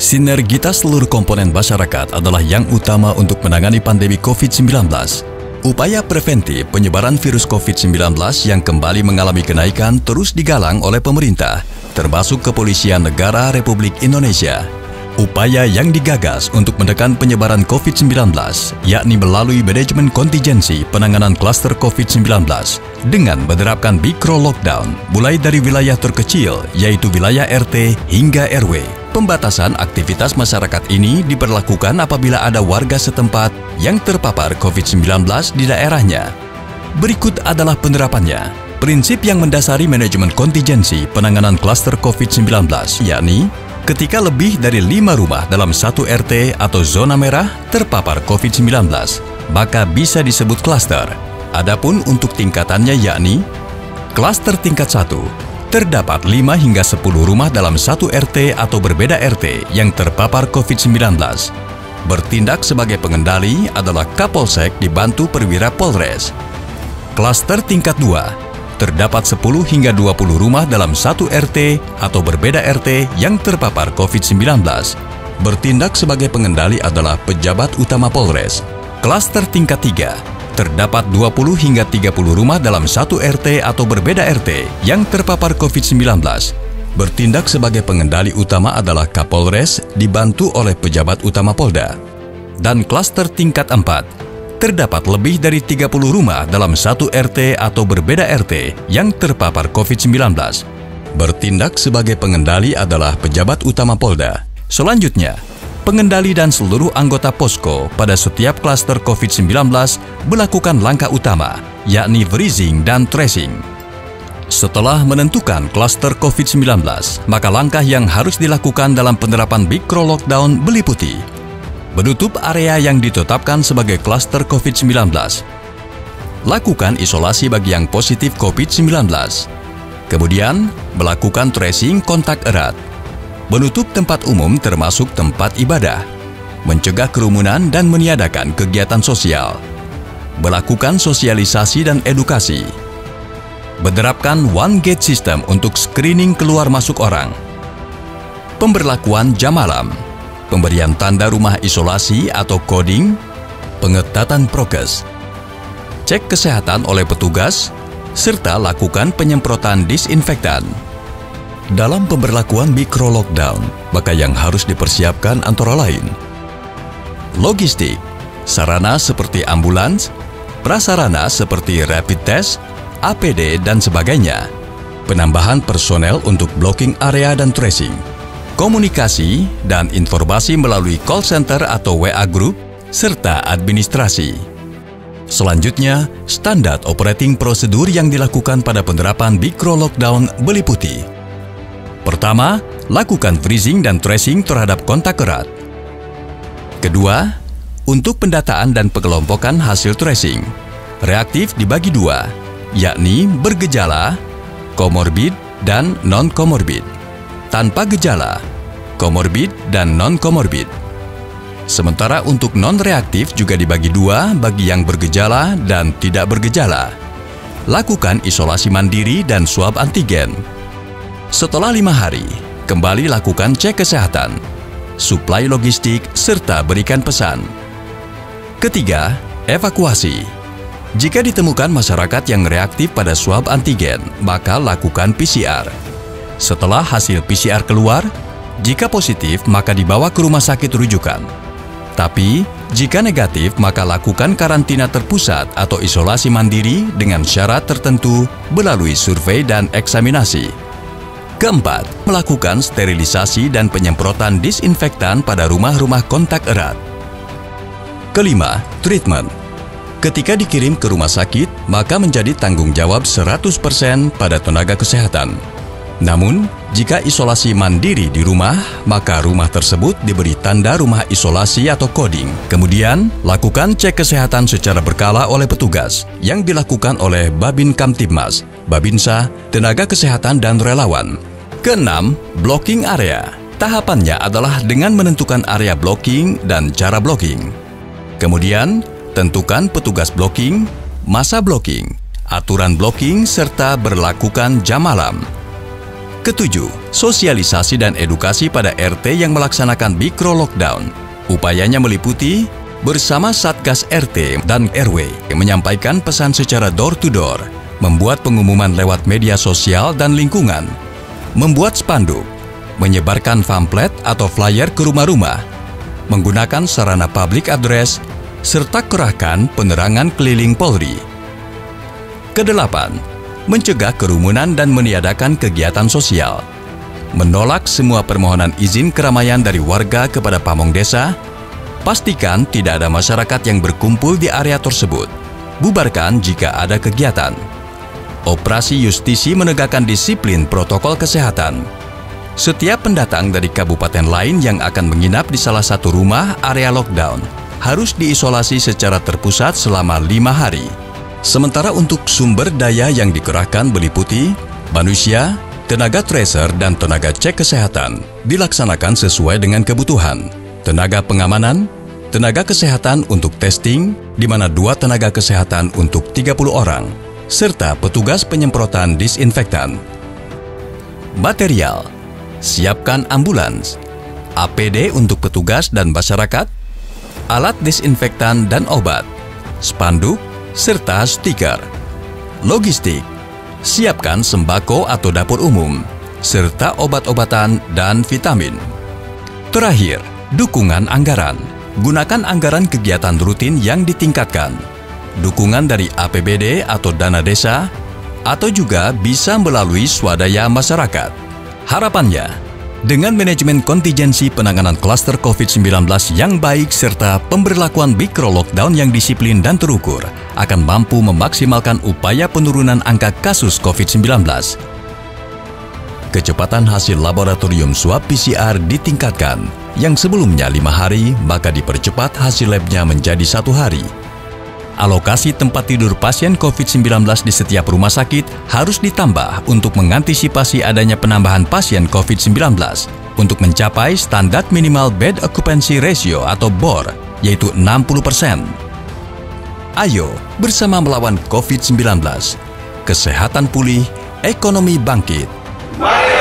Sinergitas seluruh komponen masyarakat adalah yang utama untuk menangani pandemi COVID-19. Upaya preventif penyebaran virus COVID-19 yang kembali mengalami kenaikan terus digalang oleh pemerintah, termasuk Kepolisian Negara Republik Indonesia. Upaya yang digagas untuk menekan penyebaran COVID-19, yakni melalui manajemen kontingensi penanganan klaster COVID-19 dengan menerapkan mikro-lockdown mulai dari wilayah terkecil, yaitu wilayah RT hingga RW. Pembatasan aktivitas masyarakat ini diberlakukan apabila ada warga setempat yang terpapar COVID-19 di daerahnya. Berikut adalah penerapannya. Prinsip yang mendasari manajemen kontingensi penanganan klaster COVID-19, yakni ketika lebih dari 5 rumah dalam satu RT atau zona merah terpapar COVID-19, maka bisa disebut klaster. Adapun untuk tingkatannya yakni, klaster tingkat 1, terdapat 5 hingga 10 rumah dalam satu RT atau berbeda RT yang terpapar COVID-19. Bertindak sebagai pengendali adalah Kapolsek dibantu perwira Polres. Klaster tingkat 2, terdapat 10 hingga 20 rumah dalam satu RT atau berbeda RT yang terpapar COVID-19. Bertindak sebagai pengendali adalah pejabat utama Polres. Klaster tingkat 3, terdapat 20 hingga 30 rumah dalam satu RT atau berbeda RT yang terpapar COVID-19. Bertindak sebagai pengendali utama adalah Kapolres dibantu oleh pejabat utama Polda. Dan klaster tingkat 4, terdapat lebih dari 30 rumah dalam satu RT atau berbeda RT yang terpapar COVID-19. Bertindak sebagai pengendali adalah pejabat utama Polda. Selanjutnya, pengendali dan seluruh anggota posko pada setiap klaster COVID-19 melakukan langkah utama, yakni freezing dan tracing. Setelah menentukan klaster COVID-19, maka langkah yang harus dilakukan dalam penerapan mikro-lockdown meliputi menutup area yang ditetapkan sebagai klaster COVID-19. Lakukan isolasi bagi yang positif COVID-19. Kemudian, melakukan tracing kontak erat. Menutup tempat umum termasuk tempat ibadah. Mencegah kerumunan dan meniadakan kegiatan sosial. Melakukan sosialisasi dan edukasi. Menerapkan one gate system untuk screening keluar masuk orang. Pemberlakuan jam malam. Pemberian tanda rumah isolasi atau coding, pengetatan prokes, cek kesehatan oleh petugas, serta lakukan penyemprotan disinfektan. Dalam pemberlakuan mikro-lockdown, maka yang harus dipersiapkan antara lain logistik, sarana seperti ambulans, prasarana seperti rapid test, APD, dan sebagainya. Penambahan personel untuk blocking area dan tracing. Komunikasi dan informasi melalui call center atau WA Group, serta administrasi. Selanjutnya, standar operating prosedur yang dilakukan pada penerapan mikro-lockdown meliputi: pertama, lakukan freezing dan tracing terhadap kontak erat. Kedua, untuk pendataan dan pengelompokan hasil tracing, reaktif dibagi dua, yakni bergejala, komorbid, dan non-komorbid. Tanpa gejala, komorbid, dan non-komorbid. Sementara untuk non-reaktif juga dibagi dua bagi yang bergejala dan tidak bergejala. Lakukan isolasi mandiri dan swab antigen. Setelah 5 hari, kembali lakukan cek kesehatan, suplai logistik, serta berikan pesan. Ketiga, evakuasi. Jika ditemukan masyarakat yang reaktif pada swab antigen, maka lakukan PCR. Setelah hasil PCR keluar, jika positif maka dibawa ke rumah sakit rujukan. Tapi, jika negatif maka lakukan karantina terpusat atau isolasi mandiri dengan syarat tertentu melalui survei dan eksaminasi. Keempat, melakukan sterilisasi dan penyemprotan disinfektan pada rumah-rumah kontak erat. Kelima, treatment. Ketika dikirim ke rumah sakit, maka menjadi tanggung jawab 100% pada tenaga kesehatan. Namun, jika isolasi mandiri di rumah, maka rumah tersebut diberi tanda rumah isolasi atau coding. Kemudian, lakukan cek kesehatan secara berkala oleh petugas yang dilakukan oleh Babin Kamtibmas, Babinsa, tenaga kesehatan, dan relawan. Keenam, blocking area. Tahapannya adalah dengan menentukan area blocking dan cara blocking. Kemudian, tentukan petugas blocking, masa blocking, aturan blocking, serta berlakukan jam malam. Ketujuh, sosialisasi dan edukasi pada RT yang melaksanakan mikro lockdown. Upayanya meliputi bersama Satgas RT dan RW menyampaikan pesan secara door-to-door, membuat pengumuman lewat media sosial dan lingkungan, membuat spanduk, menyebarkan pamflet atau flyer ke rumah-rumah, menggunakan sarana public address, serta kerahkan penerangan keliling Polri. Kedelapan, mencegah kerumunan dan meniadakan kegiatan sosial. Menolak semua permohonan izin keramaian dari warga kepada pamong desa. Pastikan tidak ada masyarakat yang berkumpul di area tersebut. Bubarkan jika ada kegiatan. Operasi justisi menegakkan disiplin protokol kesehatan. Setiap pendatang dari kabupaten lain yang akan menginap di salah satu rumah area lockdown harus diisolasi secara terpusat selama 5 hari. Sementara untuk sumber daya yang dikerahkan meliputi manusia, tenaga tracer dan tenaga cek kesehatan dilaksanakan sesuai dengan kebutuhan. Tenaga pengamanan, tenaga kesehatan untuk testing, di mana 2 tenaga kesehatan untuk 30 orang, serta petugas penyemprotan disinfektan. Material, siapkan ambulans, APD untuk petugas dan masyarakat, alat disinfektan dan obat, spanduk, serta stiker. Logistik, siapkan sembako atau dapur umum, serta obat-obatan dan vitamin. Terakhir, dukungan anggaran. Gunakan anggaran kegiatan rutin yang ditingkatkan. Dukungan dari APBD atau dana desa, atau juga bisa melalui swadaya masyarakat. Harapannya, dengan manajemen kontingensi penanganan klaster COVID-19 yang baik serta pemberlakuan mikro lockdown yang disiplin dan terukur, akan mampu memaksimalkan upaya penurunan angka kasus COVID-19. Kecepatan hasil laboratorium swab PCR ditingkatkan, yang sebelumnya 5 hari, maka dipercepat hasil labnya menjadi 1 hari. Alokasi tempat tidur pasien COVID-19 di setiap rumah sakit harus ditambah untuk mengantisipasi adanya penambahan pasien COVID-19 untuk mencapai standar minimal bed occupancy ratio atau BOR, yaitu 60%. Ayo bersama melawan COVID-19. Kesehatan pulih, ekonomi bangkit. Mari